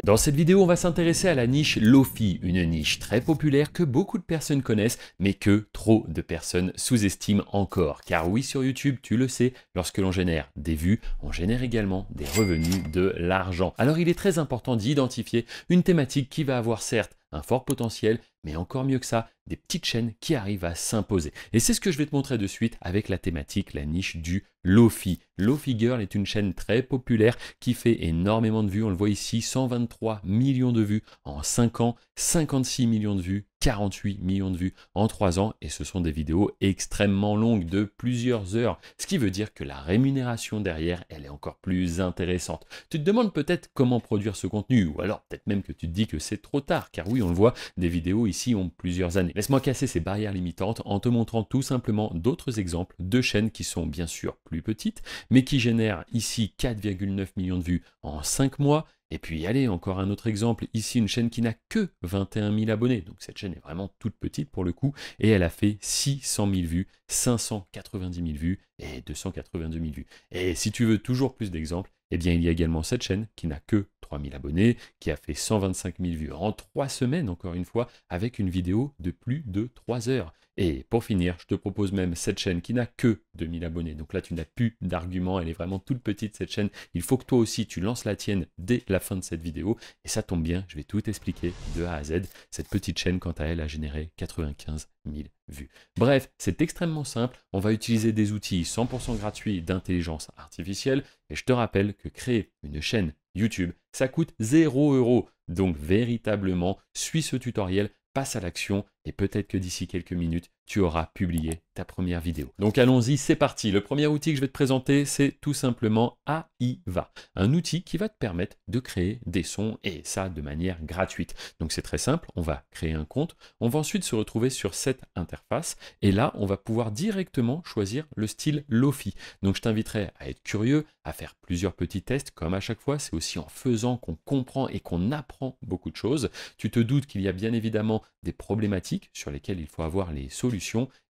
Dans cette vidéo, on va s'intéresser à la niche Lo-Fi, une niche très populaire que beaucoup de personnes connaissent, mais que trop de personnes sous-estiment encore. Car oui, sur YouTube, tu le sais, lorsque l'on génère des vues, on génère également des revenus, de l'argent. Alors il est très important d'identifier une thématique qui va avoir certes un fort potentiel, mais encore mieux que ça, des petites chaînes qui arrivent à s'imposer. Et c'est ce que je vais te montrer de suite avec la thématique, la niche du Lo-Fi. Lo-Fi Girl est une chaîne très populaire qui fait énormément de vues. On le voit ici, 123 millions de vues en 5 ans, 56 millions de vues, 48 millions de vues en 3 ans. Et ce sont des vidéos extrêmement longues de plusieurs heures. Ce qui veut dire que la rémunération derrière, elle est encore plus intéressante. Tu te demandes peut-être comment produire ce contenu, ou alors peut-être même que tu te dis que c'est trop tard, car oui, on le voit, des vidéos ici ont plusieurs années. Laisse-moi casser ces barrières limitantes en te montrant tout simplement d'autres exemples de chaînes qui sont bien sûr plus petites, mais qui génèrent ici 4,9 millions de vues en 5 mois. Et puis allez, encore un autre exemple, ici une chaîne qui n'a que 21 000 abonnés, donc cette chaîne est vraiment toute petite pour le coup, et elle a fait 600 000 vues, 590 000 vues et 282 000 vues. Et si tu veux toujours plus d'exemples, eh bien il y a également cette chaîne qui n'a que 3 000 abonnés, qui a fait 125 000 vues en 3 semaines, encore une fois, avec une vidéo de plus de 3 heures. Et pour finir, je te propose même cette chaîne qui n'a que 2000 abonnés. Donc là, tu n'as plus d'argument, elle est vraiment toute petite cette chaîne. Il faut que toi aussi, tu lances la tienne dès la fin de cette vidéo. Et ça tombe bien, je vais tout expliquer de A à Z. Cette petite chaîne, quant à elle, a généré 95 000 vues. Bref, c'est extrêmement simple. On va utiliser des outils 100% gratuits d'intelligence artificielle. Et je te rappelle que créer une chaîne YouTube, ça coûte 0 €. Donc véritablement, suis ce tutoriel, passe à l'action et peut-être que d'ici quelques minutes, tu auras publié ta première vidéo. Donc allons-y, c'est parti. Le premier outil que je vais te présenter, c'est tout simplement Aiva, un outil qui va te permettre de créer des sons et ça de manière gratuite. Donc c'est très simple, on va créer un compte, on va ensuite se retrouver sur cette interface et là, on va pouvoir directement choisir le style Lo-Fi. Donc je t'inviterai à être curieux, à faire plusieurs petits tests comme à chaque fois. C'est aussi en faisant qu'on comprend et qu'on apprend beaucoup de choses. Tu te doutes qu'il y a bien évidemment des problématiques sur lesquelles il faut avoir les solutions.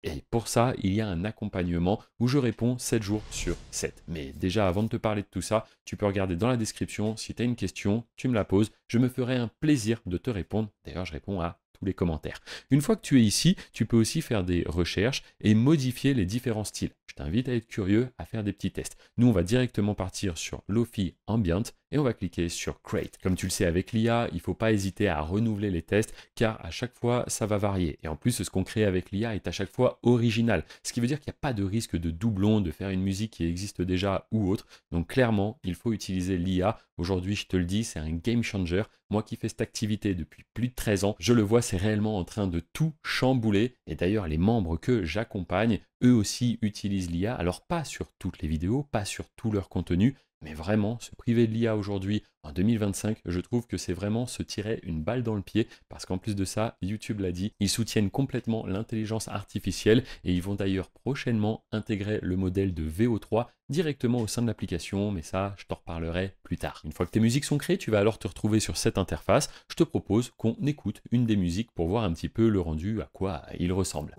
Et pour ça, il y a un accompagnement où je réponds 7 jours sur 7. Mais déjà, avant de te parler de tout ça, tu peux regarder dans la description. Si tu as une question, tu me la poses. Je me ferai un plaisir de te répondre. D'ailleurs, je réponds à tous les commentaires. Une fois que tu es ici, tu peux aussi faire des recherches et modifier les différents styles. Je t'invite à être curieux, à faire des petits tests. Nous, on va directement partir sur Lo-Fi Ambient et on va cliquer sur Create. Comme tu le sais avec l'IA, il ne faut pas hésiter à renouveler les tests car à chaque fois, ça va varier. Et en plus, ce qu'on crée avec l'IA est à chaque fois original. Ce qui veut dire qu'il n'y a pas de risque de doublon, de faire une musique qui existe déjà ou autre. Donc clairement, il faut utiliser l'IA. Aujourd'hui, je te le dis, c'est un game changer. Moi qui fais cette activité depuis plus de 13 ans, je le vois, c'est réellement en train de tout chambouler. Et d'ailleurs, les membres que j'accompagne, eux aussi utilisent l'IA. Alors pas sur toutes les vidéos, pas sur tout leur contenu, mais vraiment, se priver de l'IA aujourd'hui, en 2025, je trouve que c'est vraiment se tirer une balle dans le pied, parce qu'en plus de ça, YouTube l'a dit, ils soutiennent complètement l'intelligence artificielle, et ils vont d'ailleurs prochainement intégrer le modèle de VO3 directement au sein de l'application, mais ça, je t'en reparlerai plus tard. Une fois que tes musiques sont créées, tu vas alors te retrouver sur cette interface. Je te propose qu'on écoute une des musiques pour voir un petit peu le rendu, à quoi il ressemble.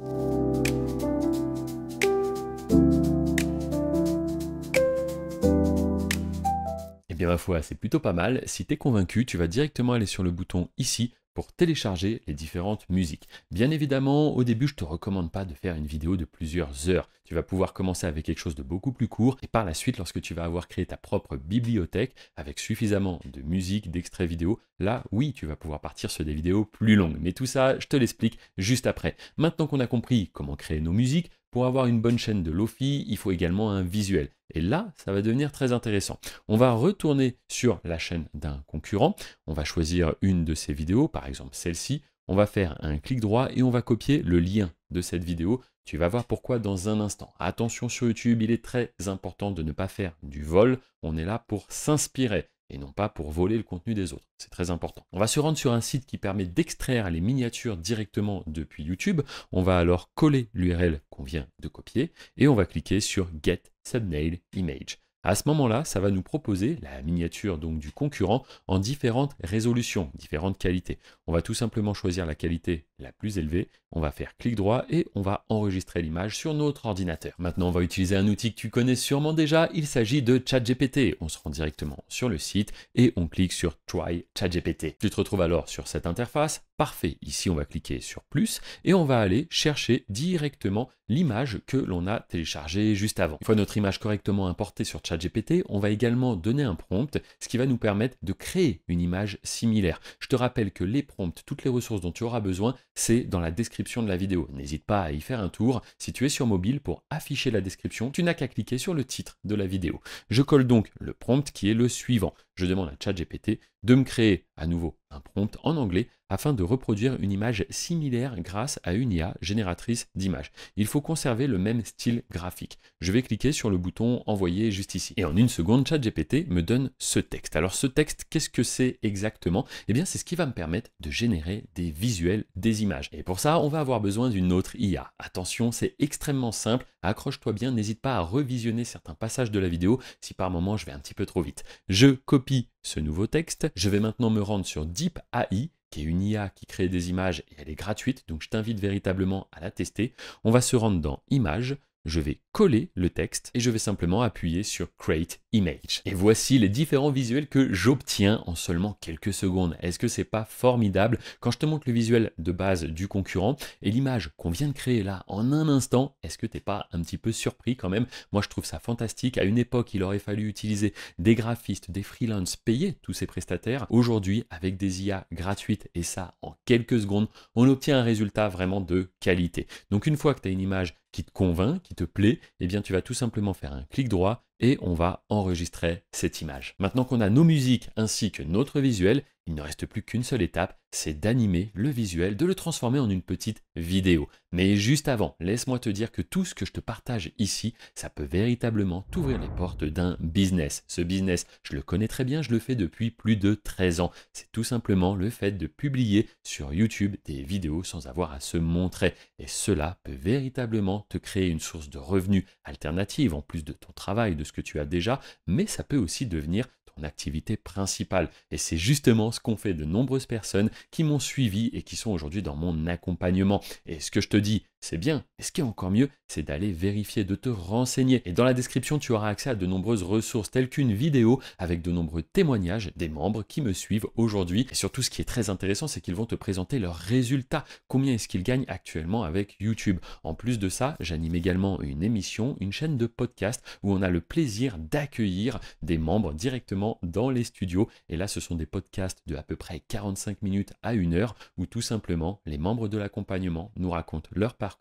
Eh bien ma foi, c'est plutôt pas mal. Si tu es convaincu, tu vas directement aller sur le bouton ici pour télécharger les différentes musiques. Bien évidemment, au début, je ne te recommande pas de faire une vidéo de plusieurs heures. Tu vas pouvoir commencer avec quelque chose de beaucoup plus court et par la suite, lorsque tu vas avoir créé ta propre bibliothèque avec suffisamment de musique, d'extraits vidéo, là, oui, tu vas pouvoir partir sur des vidéos plus longues. Mais tout ça, je te l'explique juste après. Maintenant qu'on a compris comment créer nos musiques, pour avoir une bonne chaîne de Lo-Fi, il faut également un visuel. Et là, ça va devenir très intéressant. On va retourner sur la chaîne d'un concurrent. On va choisir une de ces vidéos, par exemple celle-ci. On va faire un clic droit et on va copier le lien de cette vidéo. Tu vas voir pourquoi dans un instant. Attention sur YouTube, il est très important de ne pas faire du vol. On est là pour s'inspirer et non pas pour voler le contenu des autres. C'est très important. On va se rendre sur un site qui permet d'extraire les miniatures directement depuis YouTube. On va alors coller l'URL qu'on vient de copier et on va cliquer sur Get Thumbnail Image. À ce moment-là, ça va nous proposer la miniature donc du concurrent en différentes résolutions, différentes qualités. On va tout simplement choisir la qualité la plus élevée, on va faire clic droit et on va enregistrer l'image sur notre ordinateur. Maintenant, on va utiliser un outil que tu connais sûrement déjà, il s'agit de ChatGPT. On se rend directement sur le site et on clique sur Try ChatGPT. Tu te retrouves alors sur cette interface. Parfait, ici on va cliquer sur plus et on va aller chercher directement l'image que l'on a téléchargée juste avant. Une fois notre image correctement importée sur ChatGPT, on va également donner un prompt, ce qui va nous permettre de créer une image similaire. Je te rappelle que les prompts, toutes les ressources dont tu auras besoin, c'est dans la description de la vidéo. N'hésite pas à y faire un tour. Si tu es sur mobile, pour afficher la description, tu n'as qu'à cliquer sur le titre de la vidéo. Je colle donc le prompt qui est le suivant. Je demande à ChatGPT de me créer à nouveau un prompt en anglais afin de reproduire une image similaire grâce à une IA génératrice d'images. Il faut conserver le même style graphique. Je vais cliquer sur le bouton envoyer juste ici. Et en une seconde, ChatGPT me donne ce texte. Alors ce texte, qu'est-ce que c'est exactement? Eh bien, c'est ce qui va me permettre de générer des visuels, des images. Et pour ça, on va avoir besoin d'une autre IA. Attention, c'est extrêmement simple. Accroche-toi bien, n'hésite pas à revisionner certains passages de la vidéo si par moment je vais un petit peu trop vite. Je copie ce nouveau texte. Je vais maintenant me rendre sur DeepAI, qui est une IA qui crée des images et elle est gratuite, donc je t'invite véritablement à la tester. On va se rendre dans Images, je vais coller le texte et je vais simplement appuyer sur Create Image. Et voici les différents visuels que j'obtiens en seulement quelques secondes. Est-ce que c'est pas formidable? Quand je te montre le visuel de base du concurrent et l'image qu'on vient de créer là en un instant, est-ce que t'es pas un petit peu surpris quand même? Moi je trouve ça fantastique. À une époque, il aurait fallu utiliser des graphistes, des freelances, payer tous ces prestataires. Aujourd'hui, avec des IA gratuites et ça en quelques secondes, on obtient un résultat vraiment de qualité. Donc une fois que tu as une image qui te convainc, qui te plaît, eh bien tu vas tout simplement faire un clic droit et on va enregistrer cette image. Maintenant qu'on a nos musiques ainsi que notre visuel, il ne reste plus qu'une seule étape, c'est d'animer le visuel, de le transformer en une petite vidéo. Mais juste avant, laisse-moi te dire que tout ce que je te partage ici, ça peut véritablement t'ouvrir les portes d'un business. Ce business, je le connais très bien, je le fais depuis plus de 13 ans. C'est tout simplement le fait de publier sur YouTube des vidéos sans avoir à se montrer. Et cela peut véritablement te créer une source de revenus alternative en plus de ton travail, de ce que tu as déjà, mais ça peut aussi devenir ton activité principale. Et c'est justement ce qu'ont fait de nombreuses personnes qui m'ont suivi et qui sont aujourd'hui dans mon accompagnement. Et ce que je te dis, c'est bien. Et ce qui est encore mieux, c'est d'aller vérifier, de te renseigner. Et dans la description, tu auras accès à de nombreuses ressources telles qu'une vidéo avec de nombreux témoignages des membres qui me suivent aujourd'hui. Et surtout, ce qui est très intéressant, c'est qu'ils vont te présenter leurs résultats. Combien est-ce qu'ils gagnent actuellement avec YouTube? En plus de ça, j'anime également une émission, une chaîne de podcast où on a le plaisir d'accueillir des membres directement dans les studios. Et là, ce sont des podcasts de à peu près 45 minutes à 1 heure où tout simplement les membres de l'accompagnement nous racontent leur parcours,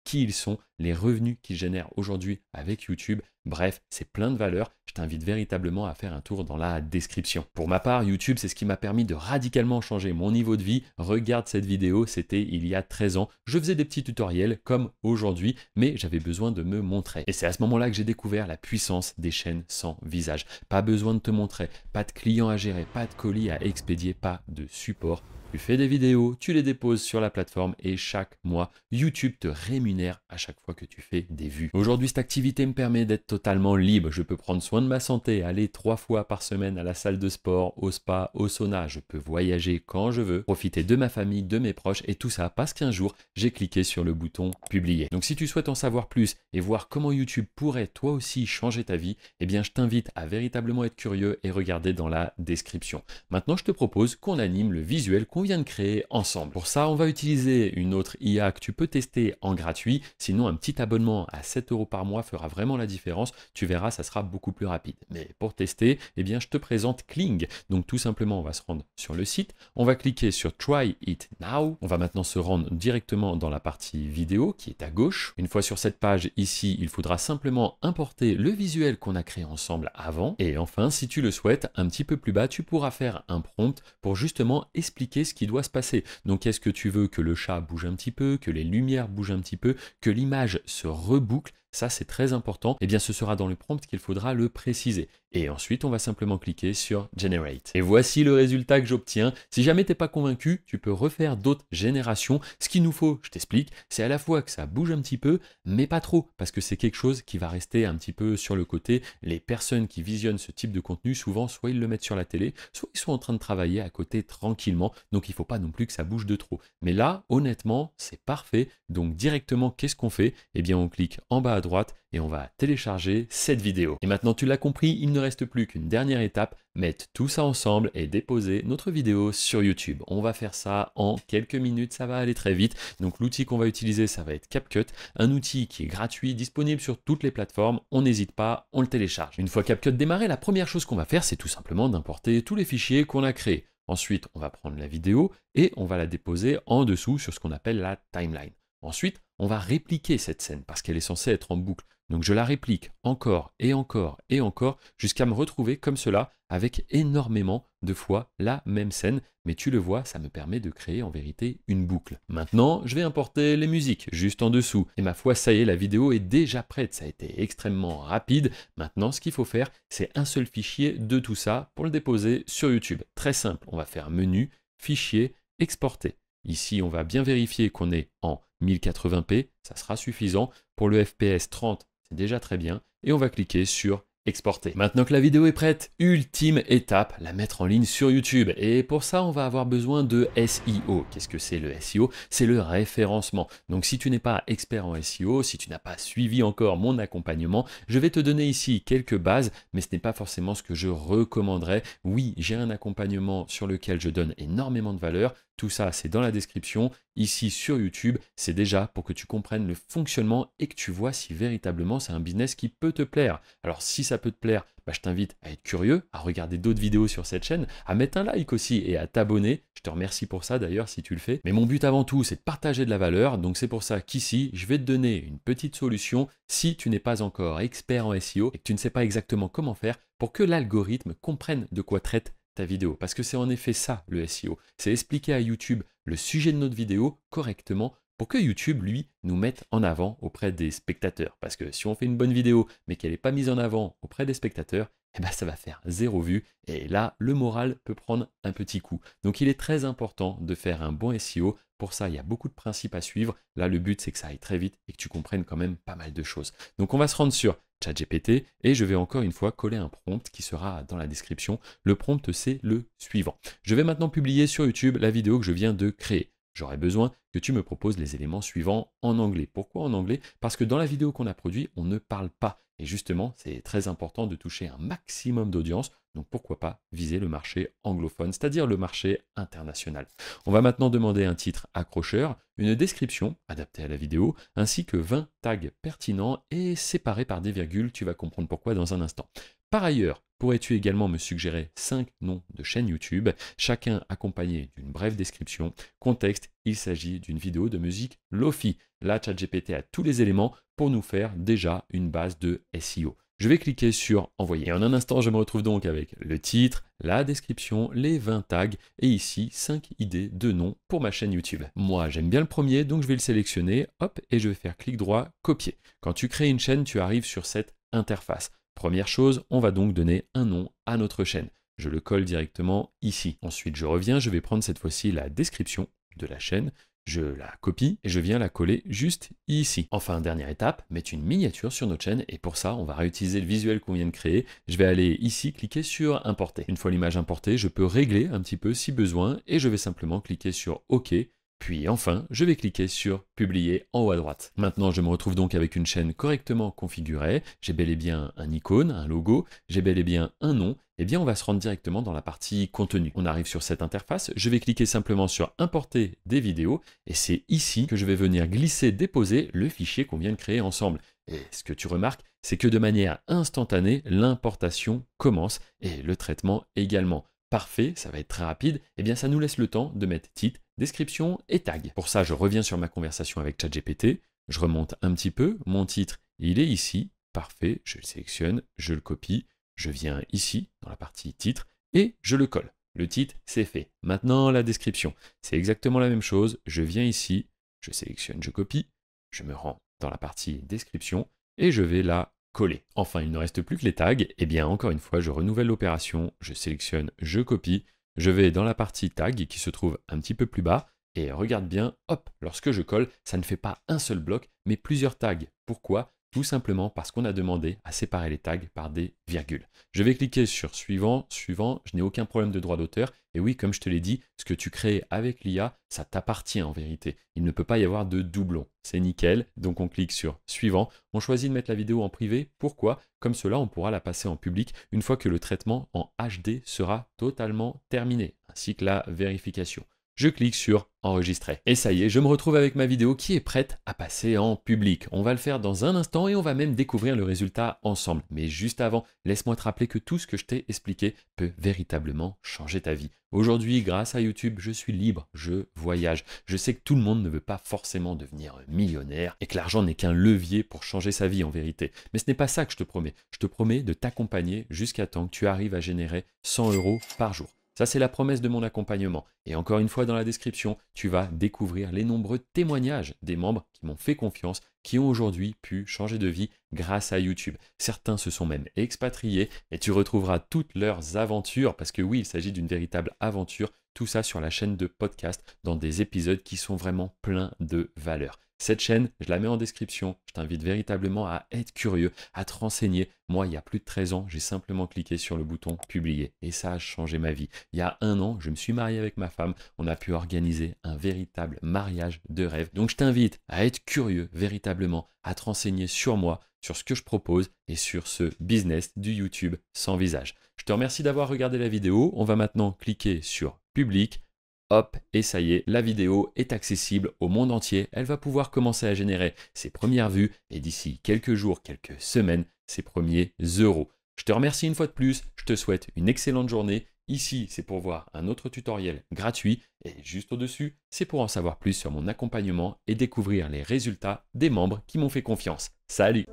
qui ils sont, les revenus qu'ils génèrent aujourd'hui avec YouTube. Bref, c'est plein de valeurs. Je t'invite véritablement à faire un tour dans la description. Pour ma part, YouTube, c'est ce qui m'a permis de radicalement changer mon niveau de vie. Regarde cette vidéo, c'était il y a 13 ans. Je faisais des petits tutoriels comme aujourd'hui, mais j'avais besoin de me montrer. Et c'est à ce moment-là que j'ai découvert la puissance des chaînes sans visage. Pas besoin de te montrer, pas de clients à gérer, pas de colis à expédier, pas de support. Tu fais des vidéos, tu les déposes sur la plateforme et chaque mois, YouTube te rémunère à chaque fois que tu fais des vues. Aujourd'hui, cette activité me permet d'être totalement libre. Je peux prendre soin de ma santé, aller 3 fois par semaine à la salle de sport, au spa, au sauna. Je peux voyager quand je veux, profiter de ma famille, de mes proches et tout ça parce qu'un jour, j'ai cliqué sur le bouton publier. Donc si tu souhaites en savoir plus et voir comment YouTube pourrait toi aussi changer ta vie, eh bien je t'invite à véritablement être curieux et regarder dans la description. Maintenant, je te propose qu'on anime le visuel qu'on vient de créer ensemble. Pour ça, on va utiliser une autre IA que tu peux tester en gratuit. Sinon, un petit abonnement à 7 € par mois fera vraiment la différence. Tu verras, ça sera beaucoup plus rapide. Mais pour tester, eh bien, je te présente Kling. Donc, tout simplement, on va se rendre sur le site. On va cliquer sur Try It Now. On va maintenant se rendre directement dans la partie vidéo qui est à gauche. Une fois sur cette page ici, il faudra simplement importer le visuel qu'on a créé ensemble avant. Et enfin, si tu le souhaites, un petit peu plus bas, tu pourras faire un prompt pour justement expliquer ce qui doit se passer. Donc est-ce que tu veux que le chat bouge un petit peu, que les lumières bougent un petit peu, que l'image se reboucle? Ça, c'est très important. Eh bien, ce sera dans le prompt qu'il faudra le préciser. Et ensuite, on va simplement cliquer sur Generate. Et voici le résultat que j'obtiens. Si jamais t'es pas convaincu, tu peux refaire d'autres générations. Ce qu'il nous faut, je t'explique, c'est à la fois que ça bouge un petit peu, mais pas trop, parce que c'est quelque chose qui va rester un petit peu sur le côté. Les personnes qui visionnent ce type de contenu, souvent, soit ils le mettent sur la télé, soit ils sont en train de travailler à côté tranquillement. Donc, il ne faut pas non plus que ça bouge de trop. Mais là, honnêtement, c'est parfait. Donc, directement, qu'est-ce qu'on fait? Eh bien, on clique en bas à droite et on va télécharger cette vidéo. Et maintenant, tu l'as compris, il ne reste plus qu'une dernière étape, mettre tout ça ensemble et déposer notre vidéo sur YouTube. On va faire ça en quelques minutes, ça va aller très vite. Donc l'outil qu'on va utiliser, ça va être CapCut, un outil qui est gratuit, disponible sur toutes les plateformes. On n'hésite pas, on le télécharge. Une fois CapCut démarré, la première chose qu'on va faire, c'est tout simplement d'importer tous les fichiers qu'on a créés. Ensuite, on va prendre la vidéo et on va la déposer en dessous sur ce qu'on appelle la timeline. Ensuite, on va répliquer cette scène parce qu'elle est censée être en boucle. Donc je la réplique encore et encore et encore jusqu'à me retrouver comme cela avec énormément de fois la même scène. Mais tu le vois, ça me permet de créer en vérité une boucle. Maintenant, je vais importer les musiques juste en dessous. Et ma foi, ça y est, la vidéo est déjà prête. Ça a été extrêmement rapide. Maintenant, ce qu'il faut faire, c'est un seul fichier de tout ça pour le déposer sur YouTube. Très simple, on va faire menu, fichier, exporter. Ici, on va bien vérifier qu'on est en 1080p, ça sera suffisant. Pour le FPS 30, c'est déjà très bien. Et on va cliquer sur exporter. Maintenant que la vidéo est prête, ultime étape, la mettre en ligne sur YouTube. Et pour ça, on va avoir besoin de SEO. Qu'est-ce que c'est le SEO? C'est le référencement. Donc si tu n'es pas expert en SEO, si tu n'as pas suivi encore mon accompagnement, je vais te donner ici quelques bases, mais ce n'est pas forcément ce que je recommanderais. Oui, j'ai un accompagnement sur lequel je donne énormément de valeur. Tout ça, c'est dans la description. Ici sur YouTube, c'est déjà pour que tu comprennes le fonctionnement et que tu vois si véritablement c'est un business qui peut te plaire. Alors si ça peut te plaire, je t'invite à être curieux, à regarder d'autres vidéos sur cette chaîne, à mettre un like aussi et à t'abonner. Je te remercie pour ça d'ailleurs si tu le fais. Mais mon but avant tout, c'est de partager de la valeur. Donc c'est pour ça qu'ici, je vais te donner une petite solution si tu n'es pas encore expert en SEO et que tu ne sais pas exactement comment faire pour que l'algorithme comprenne de quoi traite ta vidéo. Parce que c'est en effet ça le SEO. C'est expliquer à YouTube le sujet de notre vidéo correctement pour que YouTube, lui, nous mette en avant auprès des spectateurs. Parce que si on fait une bonne vidéo, mais qu'elle n'est pas mise en avant auprès des spectateurs, eh ben ça va faire 0 vue. Et là, le moral peut prendre un petit coup. Donc il est très important de faire un bon SEO. Pour ça, il y a beaucoup de principes à suivre. Là, le but, c'est que ça aille très vite et que tu comprennes quand même pas mal de choses. Donc on va se rendre sur ChatGPT et je vais encore une fois coller un prompt qui sera dans la description. Le prompt, c'est le suivant. Je vais maintenant publier sur YouTube la vidéo que je viens de créer. J'aurai besoin que tu me proposes les éléments suivants en anglais. Pourquoi en anglais? Parce que dans la vidéo qu'on a produite, on ne parle pas. Et justement, c'est très important de toucher un maximum d'audience. Donc pourquoi pas viser le marché anglophone, c'est-à-dire le marché international. On va maintenant demander un titre accrocheur, une description adaptée à la vidéo, ainsi que 20 tags pertinents et séparés par des virgules. Tu vas comprendre pourquoi dans un instant. Par ailleurs, pourrais-tu également me suggérer 5 noms de chaînes YouTube, chacun accompagné d'une brève description? Contexte, il s'agit d'une vidéo de musique Lo-Fi. Là, ChatGPT a tous les éléments pour nous faire déjà une base de SEO. Je vais cliquer sur envoyer. Et en un instant, je me retrouve donc avec le titre, la description, les 20 tags et ici 5 idées de noms pour ma chaîne YouTube. Moi, j'aime bien le premier, donc je vais le sélectionner, hop, et je vais faire clic droit, copier. Quand tu crées une chaîne, tu arrives sur cette interface. Première chose, on va donc donner un nom à notre chaîne. Je le colle directement ici. Ensuite, je reviens, je vais prendre cette fois-ci la description de la chaîne. Je la copie et je viens la coller juste ici. Enfin, dernière étape, mettre une miniature sur notre chaîne et pour ça, on va réutiliser le visuel qu'on vient de créer. Je vais aller ici, cliquer sur importer. Une fois l'image importée, je peux régler un petit peu si besoin et je vais simplement cliquer sur OK. Puis enfin, je vais cliquer sur publier en haut à droite. Maintenant, je me retrouve donc avec une chaîne correctement configurée. J'ai bel et bien un icône, un logo, j'ai bel et bien un nom. Eh bien, on va se rendre directement dans la partie contenu. On arrive sur cette interface, je vais cliquer simplement sur importer des vidéos et c'est ici que je vais venir glisser, déposer le fichier qu'on vient de créer ensemble. Et ce que tu remarques, c'est que de manière instantanée, l'importation commence et le traitement également. Parfait, ça va être très rapide, eh bien ça nous laisse le temps de mettre titre, description et tag. Pour ça, je reviens sur ma conversation avec ChatGPT, je remonte un petit peu, mon titre, il est ici, parfait, je le sélectionne, je le copie, je viens ici, dans la partie titre, et je le colle. Le titre, c'est fait. Maintenant, la description, c'est exactement la même chose, je viens ici, je sélectionne, je copie, je me rends dans la partie description, et je vais la coller. Enfin, il ne reste plus que les tags. Eh bien, encore une fois, je renouvelle l'opération, je sélectionne, je copie, je vais dans la partie tag qui se trouve un petit peu plus bas. Et regarde bien, hop, lorsque je colle, ça ne fait pas un seul bloc, mais plusieurs tags. Pourquoi? Tout simplement parce qu'on a demandé à séparer les tags par des virgules. Je vais cliquer sur suivant, suivant, je n'ai aucun problème de droit d'auteur. Et oui, comme je te l'ai dit, ce que tu crées avec l'IA, ça t'appartient en vérité. Il ne peut pas y avoir de doublons. C'est nickel, donc on clique sur suivant. On choisit de mettre la vidéo en privé. Pourquoi? Comme cela, on pourra la passer en public une fois que le traitement en HD sera totalement terminé, ainsi que la vérification. Je clique sur enregistrer. Et ça y est, je me retrouve avec ma vidéo qui est prête à passer en public. On va le faire dans un instant et on va même découvrir le résultat ensemble. Mais juste avant, laisse-moi te rappeler que tout ce que je t'ai expliqué peut véritablement changer ta vie. Aujourd'hui, grâce à YouTube, je suis libre, je voyage. Je sais que tout le monde ne veut pas forcément devenir millionnaire et que l'argent n'est qu'un levier pour changer sa vie en vérité. Mais ce n'est pas ça que je te promets. Je te promets de t'accompagner jusqu'à temps que tu arrives à générer 100 € par jour. Ça, c'est la promesse de mon accompagnement. Et encore une fois, dans la description, tu vas découvrir les nombreux témoignages des membres qui m'ont fait confiance, qui ont aujourd'hui pu changer de vie grâce à YouTube. Certains se sont même expatriés et tu retrouveras toutes leurs aventures, parce que oui, il s'agit d'une véritable aventure, tout ça sur la chaîne de podcast, dans des épisodes qui sont vraiment pleins de valeur. Cette chaîne, je la mets en description. Je t'invite véritablement à être curieux, à te renseigner. Moi, il y a plus de 13 ans, j'ai simplement cliqué sur le bouton publier et ça a changé ma vie. Il y a 1 an, je me suis marié avec ma femme. On a pu organiser un véritable mariage de rêve. Donc, je t'invite à être curieux véritablement, à te renseigner sur moi, sur ce que je propose et sur ce business du YouTube sans visage. Je te remercie d'avoir regardé la vidéo. On va maintenant cliquer sur public. Hop, et ça y est, la vidéo est accessible au monde entier. Elle va pouvoir commencer à générer ses premières vues et d'ici quelques jours, quelques semaines, ses premiers euros. Je te remercie une fois de plus. Je te souhaite une excellente journée. Ici, c'est pour voir un autre tutoriel gratuit et juste au-dessus, c'est pour en savoir plus sur mon accompagnement et découvrir les résultats des membres qui m'ont fait confiance. Salut!